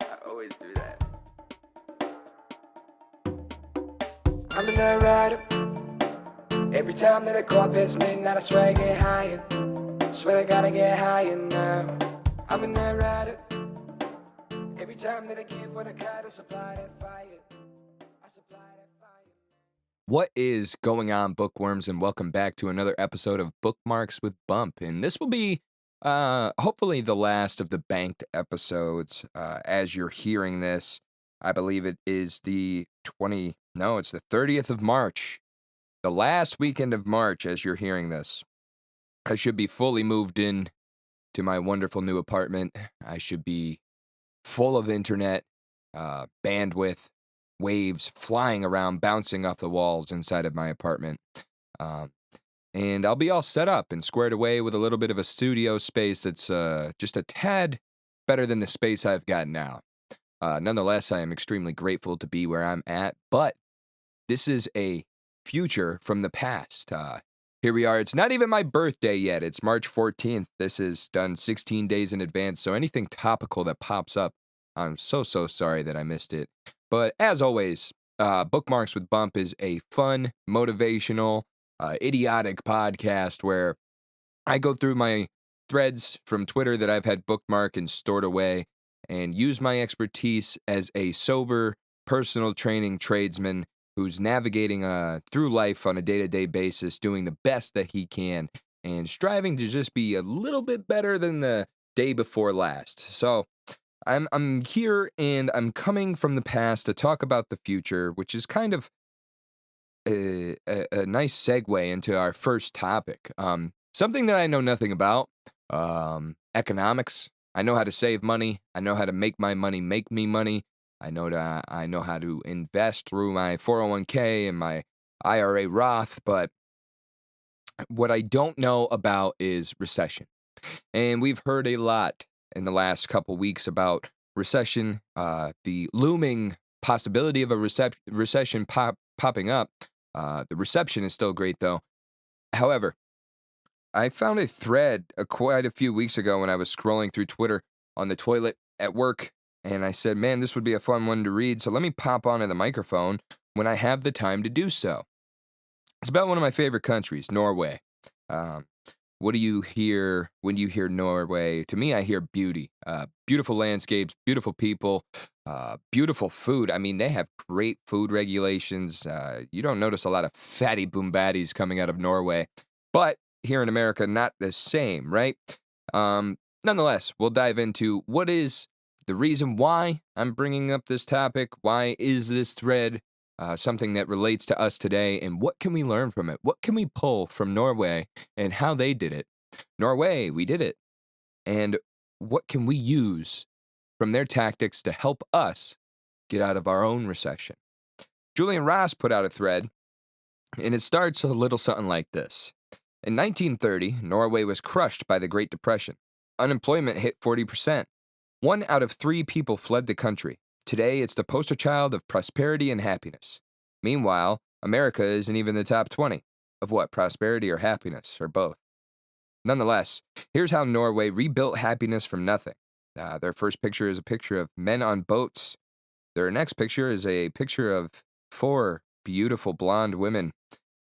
I always do that. I'm a night rider. Every time that I go up past midnight, I swear I get higher. Swear I gotta get higher now. I'm a night rider. Every time that I give what I got, I supply that fire. I supply that fire. What is going on, bookworms, and welcome back to another episode of Bookmarks with Bump. And this will be hopefully the last of the banked episodes. As you're hearing this, I believe it is it's the 30th of March. The last weekend of March as you're hearing this. I should be fully moved in to my wonderful new apartment. I should be full of internet, bandwidth, waves flying around, bouncing off the walls inside of my apartment. And I'll be all set up and squared away with a little bit of a studio space that's just a tad better than the space I've got now. Nonetheless, I am extremely grateful to be where I'm at, but this is a future from the past. Here we are. It's not even my birthday yet. It's March 14th. This is done 16 days in advance, so anything topical that pops up, I'm so sorry that I missed it. But as always, Bookmarks with Bump is a fun, motivational, idiotic podcast where I go through my threads from Twitter that I've had bookmarked and stored away and use my expertise as a sober, personal training tradesman who's navigating through life on a day-to-day basis, doing the best that he can, and striving to just be a little bit better than the day before last. So I'm here, and I'm coming from the past to talk about the future, which is kind of a nice segue into our first topic. Something that I know nothing about, economics. I know how to save money. I know how to make my money make me money. I know how to invest through my 401k and my IRA Roth, but what I don't know about is recession. And we've heard a lot in the last couple weeks about recession, the looming possibility of a recession popping up. The reception is still great, though. However, I found a thread quite a few weeks ago when I was scrolling through Twitter on the toilet at work. And I said, man, this would be a fun one to read, so let me pop onto the microphone when I have the time to do so. It's about one of my favorite countries, Norway. What do you hear when you hear Norway? To me, I hear beauty. Beautiful landscapes, beautiful people, beautiful food. I mean, they have great food regulations. You don't notice a lot of fatty boombatties coming out of Norway. But here in America, not the same, right? Nonetheless, we'll dive into what is the reason why I'm bringing up this topic. Why is this thread something that relates to us today, and what can we learn from it? What can we pull from Norway and how they did it? Norway, we did it. And what can we use from their tactics to help us get out of our own recession? Julian Ross put out a thread, and it starts a little something like this. In 1930, Norway was crushed by the Great Depression. Unemployment hit 40%. 1 out of 3 people fled the country. Today, it's the poster child of prosperity and happiness. Meanwhile, America isn't even the top 20 of what, prosperity or happiness, or both. Nonetheless, here's how Norway rebuilt happiness from nothing. Their first picture is a picture of men on boats. Their next picture is a picture of 4 beautiful blonde women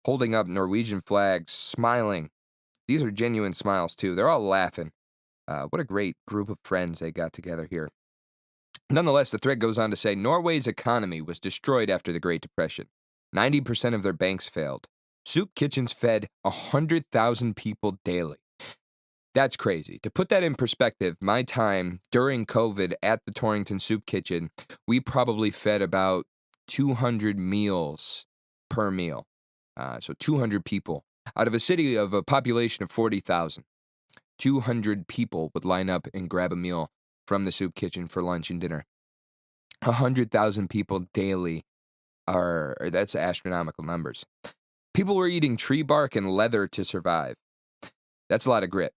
holding up Norwegian flags, smiling. These are genuine smiles, too. They're all laughing. What a great group of friends they got together here. Nonetheless, the thread goes on to say, Norway's economy was destroyed after the Great Depression. 90% of their banks failed. Soup kitchens fed 100,000 people daily. That's crazy. To put that in perspective, my time during COVID at the Torrington Soup Kitchen, we probably fed about 200 meals per meal. So 200 people out of a city of a population of 40,000. 200 people would line up and grab a meal from the soup kitchen for lunch and dinner. 100,000 people daily that's astronomical numbers. People were eating tree bark and leather to survive. That's a lot of grit.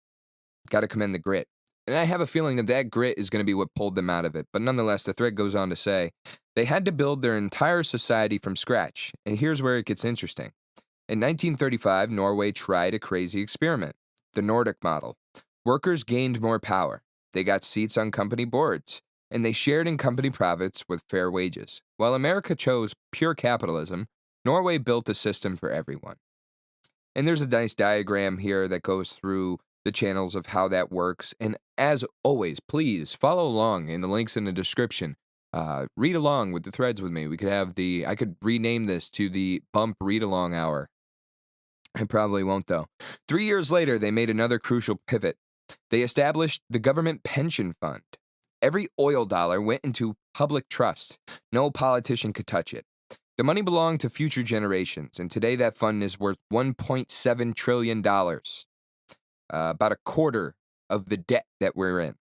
Got to commend the grit. And I have a feeling that grit is going to be what pulled them out of it. But nonetheless, the thread goes on to say, they had to build their entire society from scratch. And here's where it gets interesting. In 1935, Norway tried a crazy experiment, the Nordic model. Workers gained more power. They got seats on company boards. and they shared in company profits with fair wages. While America chose pure capitalism, Norway built a system for everyone. And there's a nice diagram here that goes through the channels of how that works. And as always, please follow along in the links in the description. Read along with the threads with me. I could rename this to the Bump Read Along Hour. I probably won't, though. 3 years later, they made another crucial pivot. They established the government pension fund. Every oil dollar went into public trust. No politician could touch it. The money belonged to future generations, and today that fund is worth $1.7 trillion, about a quarter of the debt that we're in,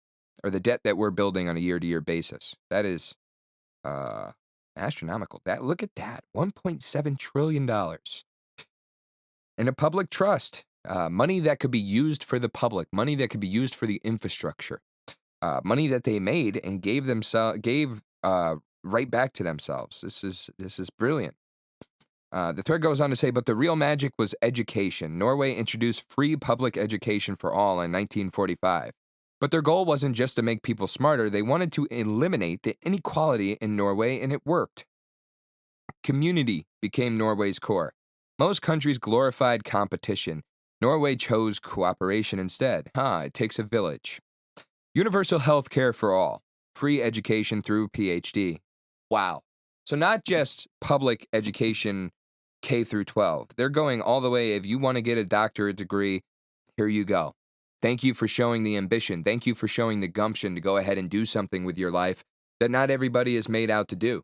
or the debt that we're building on a year-to-year basis. That is astronomical. Look at that, $1.7 trillion. And a public trust, money that could be used for the public, money that could be used for the infrastructure, money that they made and gave right back to themselves. This is brilliant. The thread goes on to say, but the real magic was education. Norway introduced free public education for all in 1945. But their goal wasn't just to make people smarter. They wanted to eliminate the inequality in Norway, and it worked. Community became Norway's core. Most countries glorified competition. Norway chose cooperation instead. It takes a village. Universal health care for all. Free education through PhD. Wow. So not just public education K through 12. They're going all the way. If you want to get a doctorate degree, here you go. Thank you for showing the ambition. Thank you for showing the gumption to go ahead and do something with your life that not everybody is made out to do.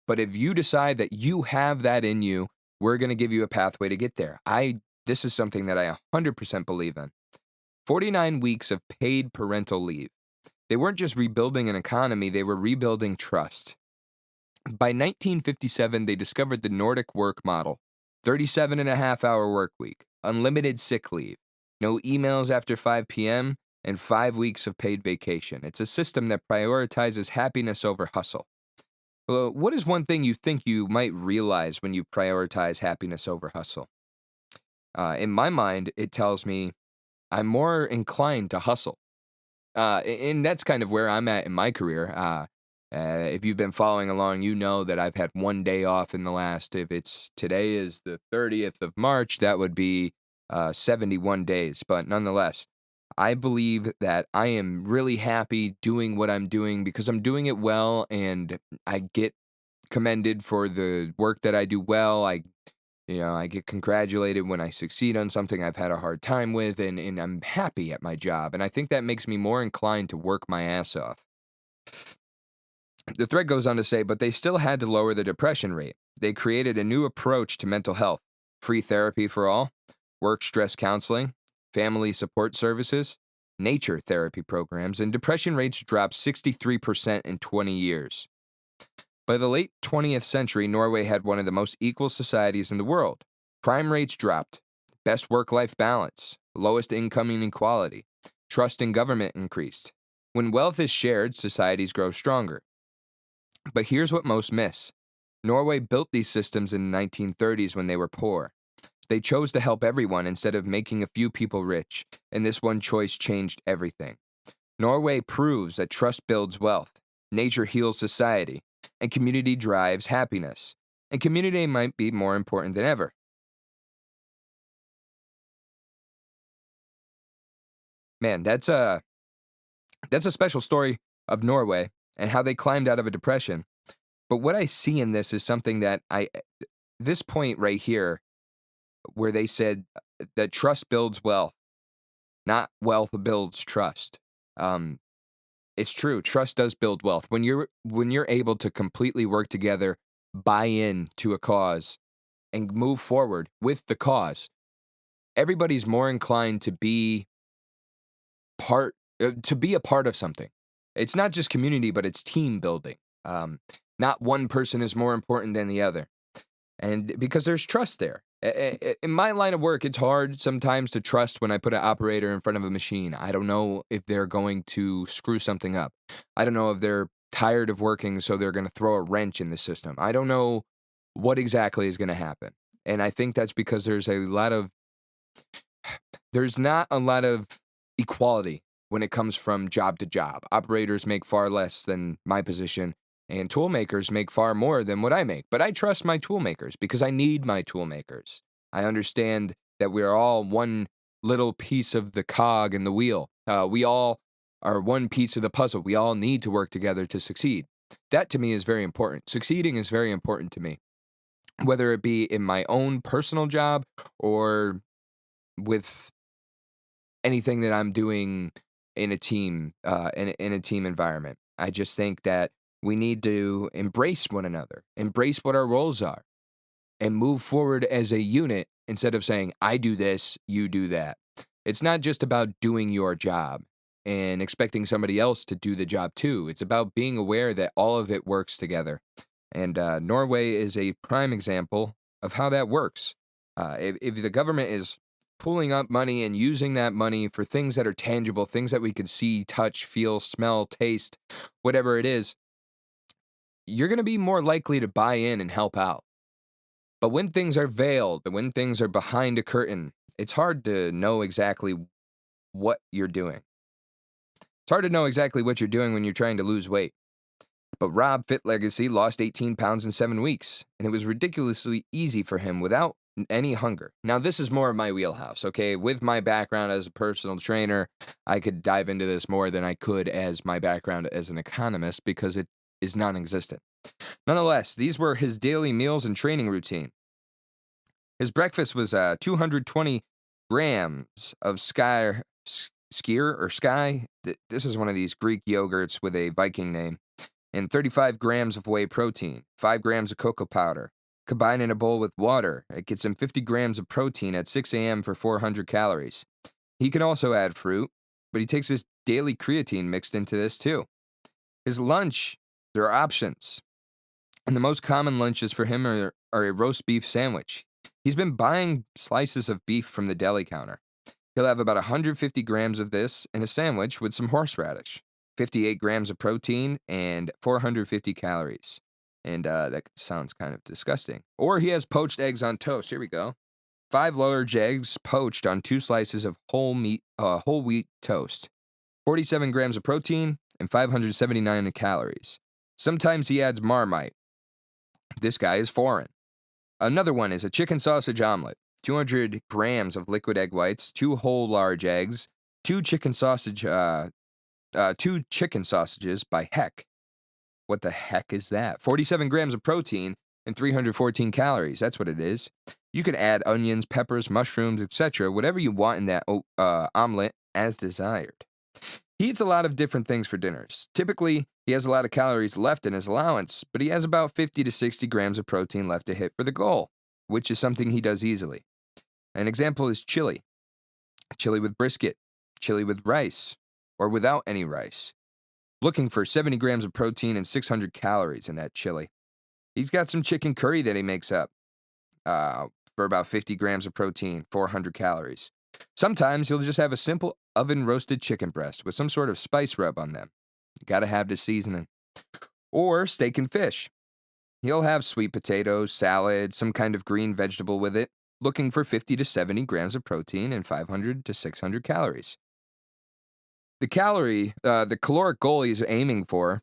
But if you decide that you have that in you, we're going to give you a pathway to get there. This is something that I 100% believe in. 49 weeks of paid parental leave. They weren't just rebuilding an economy, they were rebuilding trust. By 1957, they discovered the Nordic work model. 37.5-hour work week, unlimited sick leave, no emails after 5 p.m., and 5 weeks of paid vacation. It's a system that prioritizes happiness over hustle. Well, what is one thing you think you might realize when you prioritize happiness over hustle? In my mind, it tells me I'm more inclined to hustle. And that's kind of where I'm at in my career. If you've been following along, you know that I've had one day off in the last, today is the 30th of March, that would be 71 days. But nonetheless, I believe that I am really happy doing what I'm doing because I'm doing it well and I get commended for the work that I do well. I get congratulated when I succeed on something I've had a hard time with, and I'm happy at my job. And I think that makes me more inclined to work my ass off. The thread goes on to say, but they still had to lower the depression rate. They created a new approach to mental health, free therapy for all, work stress counseling, family support services, nature therapy programs, and depression rates dropped 63% in 20 years. By the late 20th century, Norway had one of the most equal societies in the world. Crime rates dropped, best work-life balance, lowest income inequality, trust in government increased. When wealth is shared, societies grow stronger. But here's what most miss. Norway built these systems in the 1930s when they were poor. They chose to help everyone instead of making a few people rich, and this one choice changed everything. Norway proves that trust builds wealth, nature heals society, and community drives happiness. And community might be more important than ever. Man, that's a special story of Norway and how they climbed out of a depression. But what I see in this is something that this point right here, where they said that trust builds wealth, not wealth builds trust. It's true. Trust does build wealth. When you're able to completely work together, buy in to a cause, and move forward with the cause, everybody's more inclined to be a part of something. It's not just community, but it's team building. Not one person is more important than the other. And because there's trust there. In my line of work, it's hard sometimes to trust when I put an operator in front of a machine. I don't know if they're going to screw something up. I don't know if they're tired of working, so they're going to throw a wrench in the system. I don't know what exactly is going to happen. And I think that's because there's not a lot of equality when it comes from job to job. Operators make far less than my position, and tool makers make far more than what I make. But I trust my tool makers because I need my tool makers. I understand that we are all one little piece of the cog in the wheel. We all are one piece of the puzzle. We all need to work together to succeed. That to me is very important. Succeeding is very important to me, whether it be in my own personal job or with anything that I'm doing in a team, in a team environment. I just think that we need to embrace one another, embrace what our roles are, and move forward as a unit instead of saying, I do this, you do that. It's not just about doing your job and expecting somebody else to do the job too. It's about being aware that all of it works together. And Norway is a prime example of how that works. If the government is pulling up money and using that money for things that are tangible, things that we could see, touch, feel, smell, taste, whatever it is, you're going to be more likely to buy in and help out. But when things are veiled, when things are behind a curtain, it's hard to know exactly what you're doing. It's hard to know exactly what you're doing when you're trying to lose weight. But Rob Fit Legacy lost 18 pounds in 7 weeks, and it was ridiculously easy for him without any hunger. Now, this is more of my wheelhouse, okay? With my background as a personal trainer, I could dive into this more than I could as my background as an economist because it is non-existent. Nonetheless, these were his daily meals and training routine. His breakfast was 220 grams of skyr. This is one of these Greek yogurts with a Viking name. And 35 grams of whey protein, 5 grams of cocoa powder. Combined in a bowl with water, it gets him 50 grams of protein at 6 a.m. for 400 calories. He can also add fruit, but he takes his daily creatine mixed into this too. His lunch, there are options. And the most common lunches for him are a roast beef sandwich. He's been buying slices of beef from the deli counter. He'll have about 150 grams of this in a sandwich with some horseradish, 58 grams of protein, and 450 calories. And that sounds kind of disgusting. Or he has poached eggs on toast. Here we go. 5 large eggs poached on 2 slices of whole wheat toast. 47 grams of protein and 579 calories. Sometimes he adds Marmite. This guy is foreign. Another one is a chicken sausage omelet. 200 grams of liquid egg whites, 2 whole large eggs, 2 chicken sausages by Heck. What the heck is that? 47 grams of protein and 314 calories. That's what it is. You can add onions, peppers, mushrooms, etc., whatever you want in that omelet as desired. He eats a lot of different things for dinners. Typically, he has a lot of calories left in his allowance, but he has about 50 to 60 grams of protein left to hit for the goal, which is something he does easily. An example is chili. Chili with brisket, chili with rice, or without any rice. Looking for 70 grams of protein and 600 calories in that chili. He's got some chicken curry that he makes up for about 50 grams of protein, 400 calories. Sometimes he'll just have a simple oven-roasted chicken breast with some sort of spice rub on them. You gotta have the seasoning. Or steak and fish. He'll have sweet potatoes, salad, some kind of green vegetable with it, looking for 50 to 70 grams of protein and 500 to 600 calories. The caloric goal he's aiming for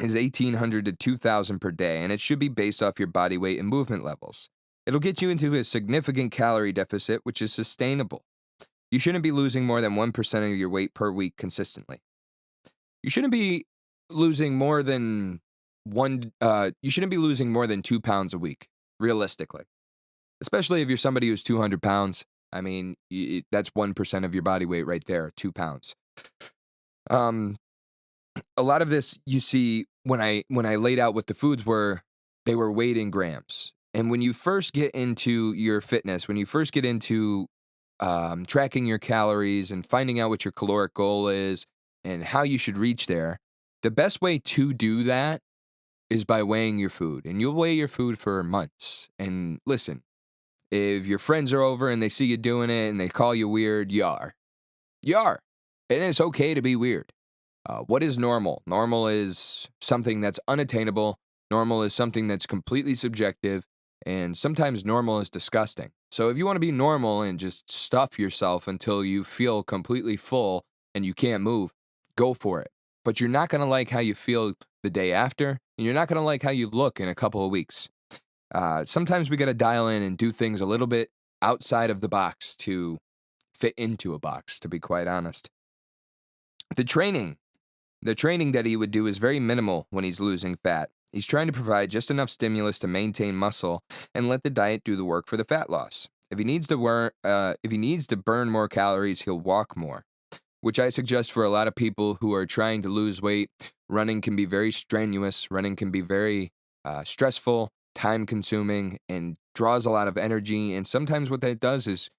is 1,800 to 2,000 per day, and it should be based off your body weight and movement levels. It'll get you into a significant calorie deficit, which is sustainable. You shouldn't be losing more than 1% of your weight per week consistently. You shouldn't be losing more than 2 pounds a week, realistically. Especially if you're somebody who's 200 pounds. I mean, that's 1% of your body weight right there, 2 pounds. A lot of this you see when I laid out what the foods were, they were weighed in grams. And when you first get into your fitness, when you first get into tracking your calories and finding out what your caloric goal is and how you should reach there, the best way to do that is by weighing your food. And you'll weigh your food for months. And listen, if your friends are over and they see you doing it and they call you weird, you are. You are. And it's okay to be weird. What is normal? Normal is something that's unattainable. Normal is something that's completely subjective. And sometimes normal is disgusting. So if you want to be normal and just stuff yourself until you feel completely full and you can't move, go for it. But you're not going to like how you feel the day after, and you're not going to like how you look in a couple of weeks. Sometimes we got to dial in and do things a little bit outside of the box to fit into a box, to be quite honest. The training that he would do is very minimal when he's losing fat. He's trying to provide just enough stimulus to maintain muscle and let the diet do the work for the fat loss. If he needs to burn more calories, he'll walk more, which I suggest for a lot of people who are trying to lose weight. Running can be very strenuous. Running can be very stressful, time-consuming, and draws a lot of energy. And sometimes what that does is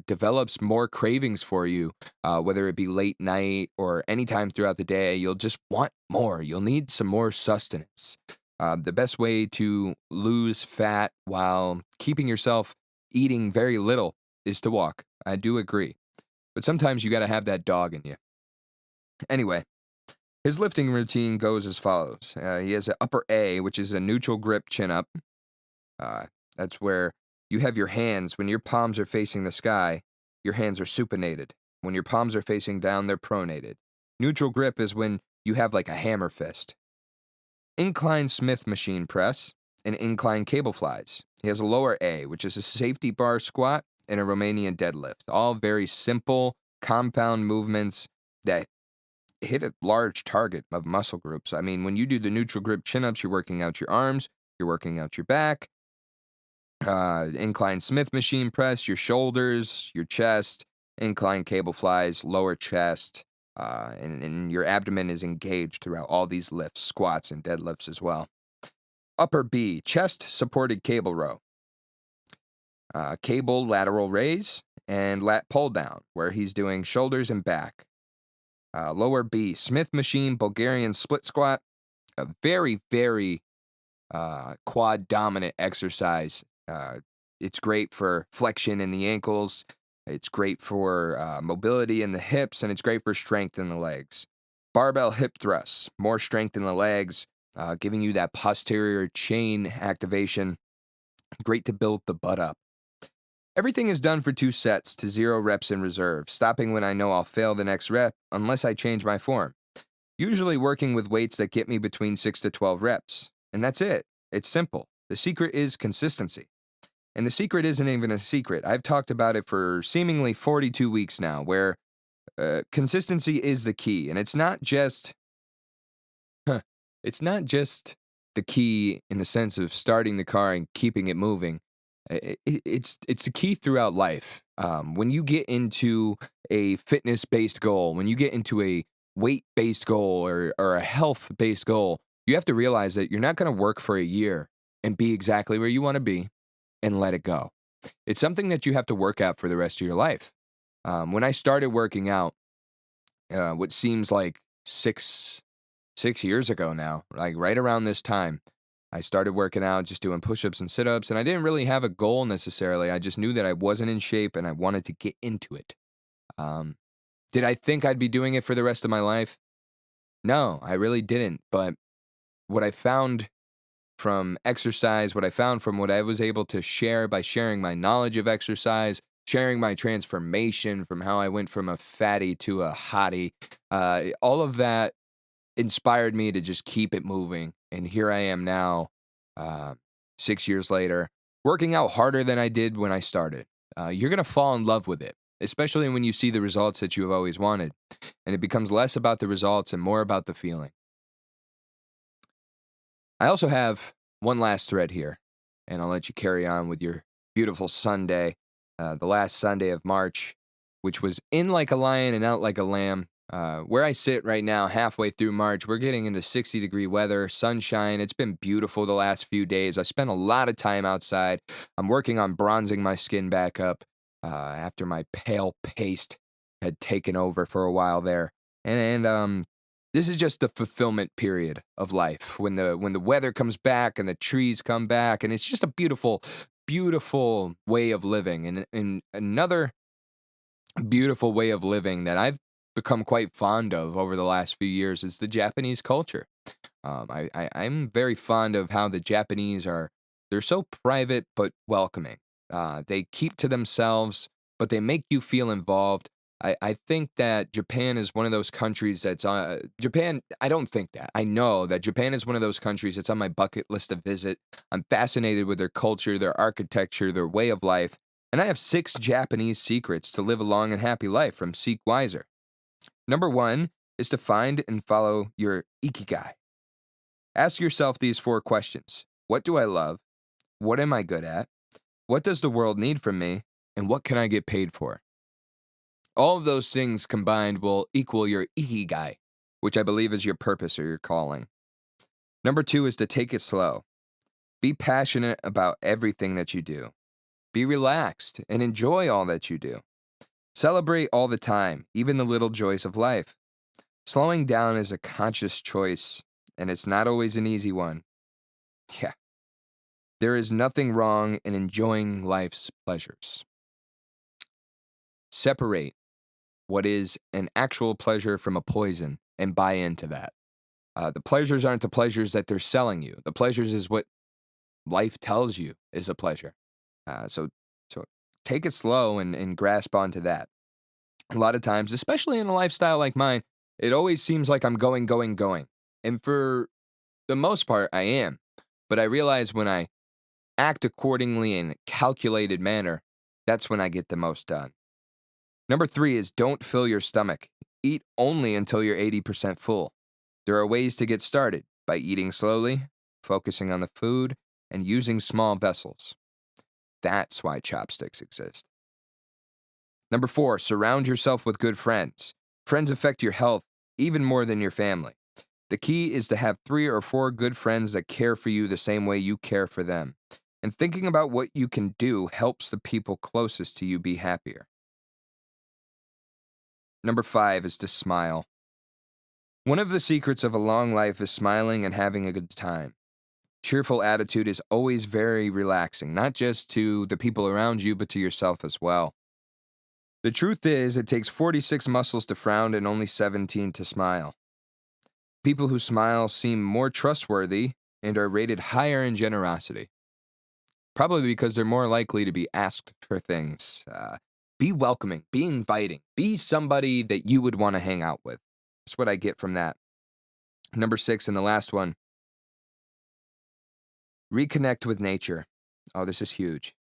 develops more cravings for you, whether it be late night or anytime throughout the day. You'll just want more. You'll need some more sustenance. The best way to lose fat while keeping yourself eating very little is to walk. I do agree. But sometimes you got to have that dog in you. Anyway, his lifting routine goes as follows. He has an upper A, which is a neutral grip chin up. That's where you have your hands, when your palms are facing the sky, your hands are supinated. When your palms are facing down, they're pronated. Neutral grip is when you have like a hammer fist. Incline Smith machine press and incline cable flies. He has a lower A, which is a safety bar squat and a Romanian deadlift. All very simple, compound movements that hit a large target of muscle groups. I mean, when you do the neutral grip chin-ups, you're working out your arms, you're working out your back. Incline Smith machine press, your shoulders, your chest. Incline cable flies, lower chest. And your abdomen is engaged throughout all these lifts, squats, and deadlifts as well. Upper B, chest supported cable row. Cable lateral raise and lat pull down, where he's doing shoulders and back. Lower B, Smith machine Bulgarian split squat. A very, very quad dominant exercise. It's great for flexion in the ankles. It's great for mobility in the hips, and it's great for strength in the legs. Barbell hip thrusts, more strength in the legs, giving you that posterior chain activation. Great to build the butt up. Everything is done for 2 sets to 0 reps in reserve, stopping when I know I'll fail the next rep unless I change my form. Usually working with weights that get me between 6 to 12 reps. And that's it. It's simple. The secret is consistency. And the secret isn't even a secret. I've talked about it for seemingly 42 weeks now, where consistency is the key. And it's not just the key in the sense of starting the car and keeping it moving. It's the key throughout life. When you get into a fitness-based goal, when you get into a weight-based goal or a health-based goal, you have to realize that you're not going to work for a year and be exactly where you want to be and let it go. It's something that you have to work out for the rest of your life. When I started working out, what seems like six years ago now, like right around this time, I started working out, just doing push-ups and sit-ups, and I didn't really have a goal necessarily. I just knew that I wasn't in shape and I wanted to get into it. Did I think I'd be doing it for the rest of my life? No, I really didn't. But what I found from exercise, what I found from what I was able to share by sharing my knowledge of exercise, sharing my transformation from how I went from a fatty to a hottie, all of that inspired me to just keep it moving. And here I am now, 6 years later, working out harder than I did when I started. You're going to fall in love with it, especially when you see the results that you have always wanted. And it becomes less about the results and more about the feeling. I also have one last thread here, and I'll let you carry on with your beautiful Sunday, the last Sunday of March, which was in like a lion and out like a lamb. Where I sit right now, halfway through March, we're getting into 60-degree weather, sunshine. It's been beautiful the last few days. I spent a lot of time outside. I'm working on bronzing my skin back up after my pale paste had taken over for a while there. And this is just the fulfillment period of life when the weather comes back and the trees come back, and it's just a beautiful, beautiful way of living. And another beautiful way of living that I've become quite fond of over the last few years is the Japanese culture. I'm very fond of how the Japanese they're so private but welcoming. They keep to themselves, but they make you feel involved. I think that Japan is one of those countries that's Japan. I don't think that. I know that Japan is one of those countries that's on my bucket list to visit. I'm fascinated with their culture, their architecture, their way of life. And I have 6 Japanese secrets to live a long and happy life from Seek Wiser. Number 1 is to find and follow your ikigai. Ask yourself these 4 questions. What do I love? What am I good at? What does the world need from me? And what can I get paid for? All of those things combined will equal your ikigai, which I believe is your purpose or your calling. Number 2 is to take it slow. Be passionate about everything that you do. Be relaxed and enjoy all that you do. Celebrate all the time, even the little joys of life. Slowing down is a conscious choice, and it's not always an easy one. Yeah. There is nothing wrong in enjoying life's pleasures. Separate what is an actual pleasure from a poison and buy into that. The pleasures aren't the pleasures that they're selling you. The pleasures is what life tells you is a pleasure. So take it slow and grasp onto that. A lot of times, especially in a lifestyle like mine, it always seems like I'm going. And for the most part, I am. But I realize when I act accordingly in a calculated manner, that's when I get the most done. Number 3 is don't fill your stomach. Eat only until you're 80% full. There are ways to get started by eating slowly, focusing on the food, and using small vessels. That's why chopsticks exist. Number 4, surround yourself with good friends. Friends affect your health even more than your family. The key is to have 3 or 4 good friends that care for you the same way you care for them. And thinking about what you can do helps the people closest to you be happier. Number 5 is to smile. One of the secrets of a long life is smiling and having a good time. Cheerful attitude is always very relaxing, not just to the people around you, but to yourself as well. The truth is, it takes 46 muscles to frown and only 17 to smile. People who smile seem more trustworthy and are rated higher in generosity. Probably because they're more likely to be asked for things. Be welcoming, be inviting, be somebody that you would want to hang out with. That's what I get from that. Number 6, and the last one. Reconnect with nature. Oh, this is huge.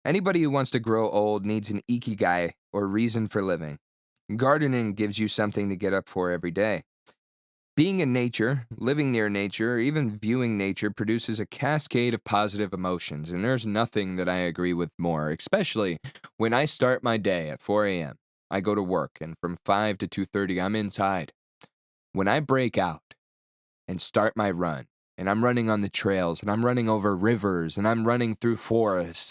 Anybody who wants to grow old needs an ikigai or reason for living. Gardening gives you something to get up for every day. Being in nature, living near nature, or even viewing nature produces a cascade of positive emotions, and there's nothing that I agree with more, especially when I start my day at 4 a.m. I go to work, and from 5 to 2:30, I'm inside. When I break out and start my run, and I'm running on the trails, and I'm running over rivers, and I'm running through forests,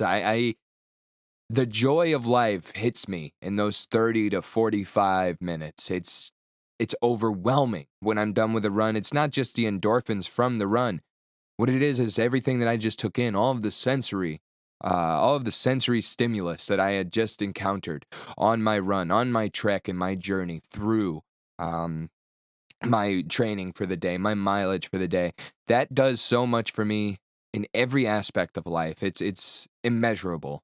the joy of life hits me in those 30 to 45 minutes. It's overwhelming when I'm done with a run. It's not just the endorphins from the run. What it is everything that I just took in, all of the sensory stimulus that I had just encountered on my run, on my trek and my journey through my training for the day, my mileage for the day. That does so much for me in every aspect of life. It's immeasurable.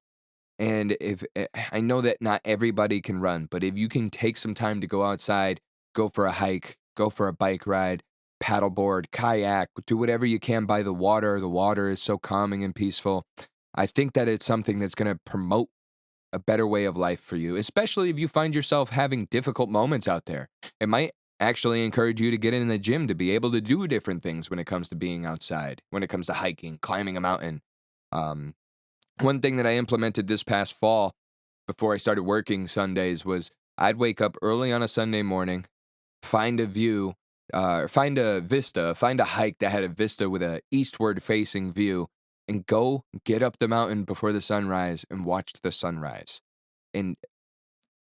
And if I know that not everybody can run, but if you can take some time to go outside, go for a hike, go for a bike ride, paddleboard, kayak, do whatever you can by the water. The water is so calming and peaceful. I think that it's something that's going to promote a better way of life for you, especially if you find yourself having difficult moments out there. It might actually encourage you to get in the gym to be able to do different things when it comes to being outside, when it comes to hiking, climbing a mountain. One thing that I implemented this past fall before I started working Sundays was I'd wake up early on a Sunday morning, find a view, find a vista, find a hike that had a vista with a eastward facing view, and go get up the mountain before the sunrise and watch the sunrise. And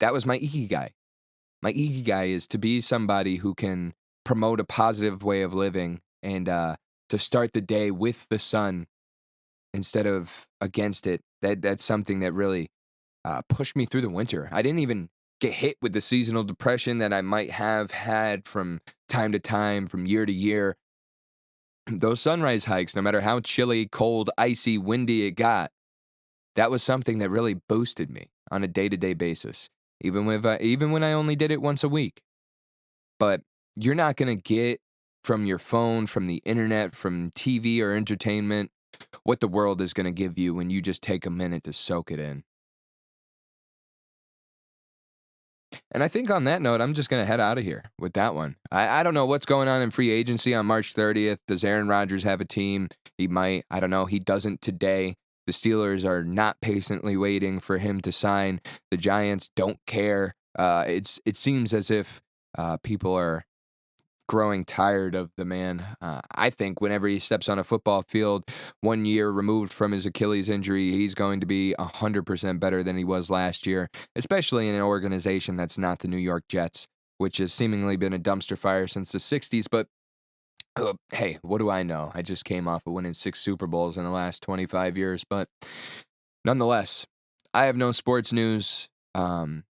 that was my ikigai. My ikigai is to be somebody who can promote a positive way of living and to start the day with the sun instead of against it. That's something that really pushed me through the winter. I didn't even get hit with the seasonal depression that I might have had from time to time, from year to year. Those sunrise hikes, no matter how chilly, cold, icy, windy it got, that was something that really boosted me. on a day-to-day basis, even when I only did it once a week. But you're not going to get from your phone, from the internet, from TV or entertainment, what the world is going to give you when you just take a minute to soak it in. And I think on that note, I'm just going to head out of here with that one. I don't know what's going on in free agency on March 30th. Does Aaron Rodgers have a team? He might. I don't know. He doesn't today. The Steelers are not patiently waiting for him to sign. The Giants don't care. It seems as if people are growing tired of the man. I think whenever he steps on a football field, 1 year removed from his Achilles injury, he's going to be 100% better than he was last year, especially in an organization that's not the New York Jets, which has seemingly been a dumpster fire since the 60s. But hey, what do I know? I just came off of winning 6 Super Bowls in the last 25 years. But nonetheless, I have no sports news.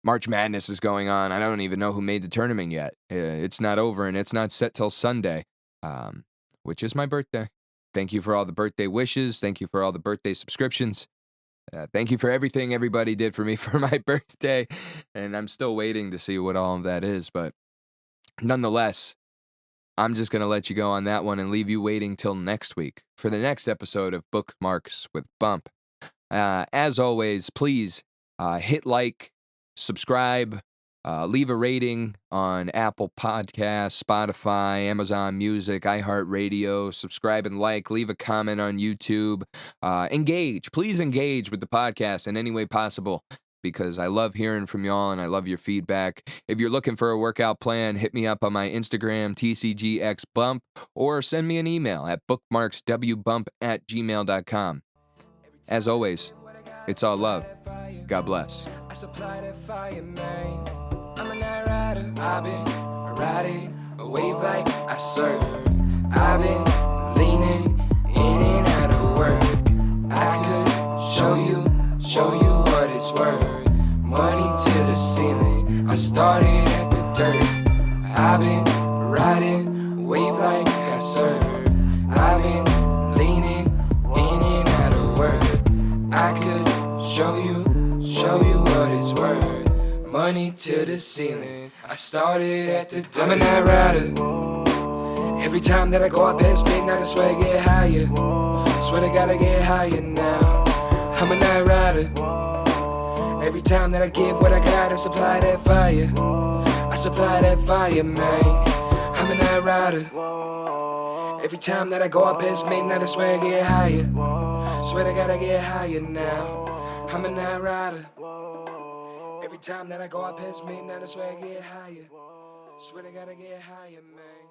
March Madness is going on. I don't even know who made the tournament yet. It's not over, and it's not set till Sunday, which is my birthday. Thank you for all the birthday wishes. Thank you for all the birthday subscriptions. Thank you for everything everybody did for me for my birthday, and I'm still waiting to see what all of that is, but nonetheless, I'm just going to let you go on that one and leave you waiting till next week for the next episode of Bookmarks with Bump. As always, please hit like, subscribe, leave a rating on Apple Podcasts, Spotify, Amazon Music, iHeartRadio. Subscribe and like. Leave a comment on YouTube. Engage. Please engage with the podcast in any way possible, because I love hearing from y'all and I love your feedback. If you're looking for a workout plan, hit me up on my Instagram, TCGXBump, or send me an email at bookmarkswbump@gmail.com. As always, it's all love. God bless. I supply that fire, man. I'm a night rider. I've been riding a wave like I surf. I've been leaning in and out of work. I could show you what it's worth. Money to the ceiling. I started at the dirt. I've been riding a wave like I surf. I've been leaning in and out of work. I could show you what it's worth. Money to the ceiling. I started at the dirt. I'm a night rider. Every time that I go up past midnight, I swear I get higher. Swear I gotta get higher now. I'm a night rider. Every time that I give what I got, I supply that fire. I supply that fire, man. I'm a night rider. Every time that I go up past midnight, I swear I get higher. Swear I gotta get higher now. I'm a night rider. Every time that I go up past midnight, I swear I get higher. Swear I gotta get higher, man.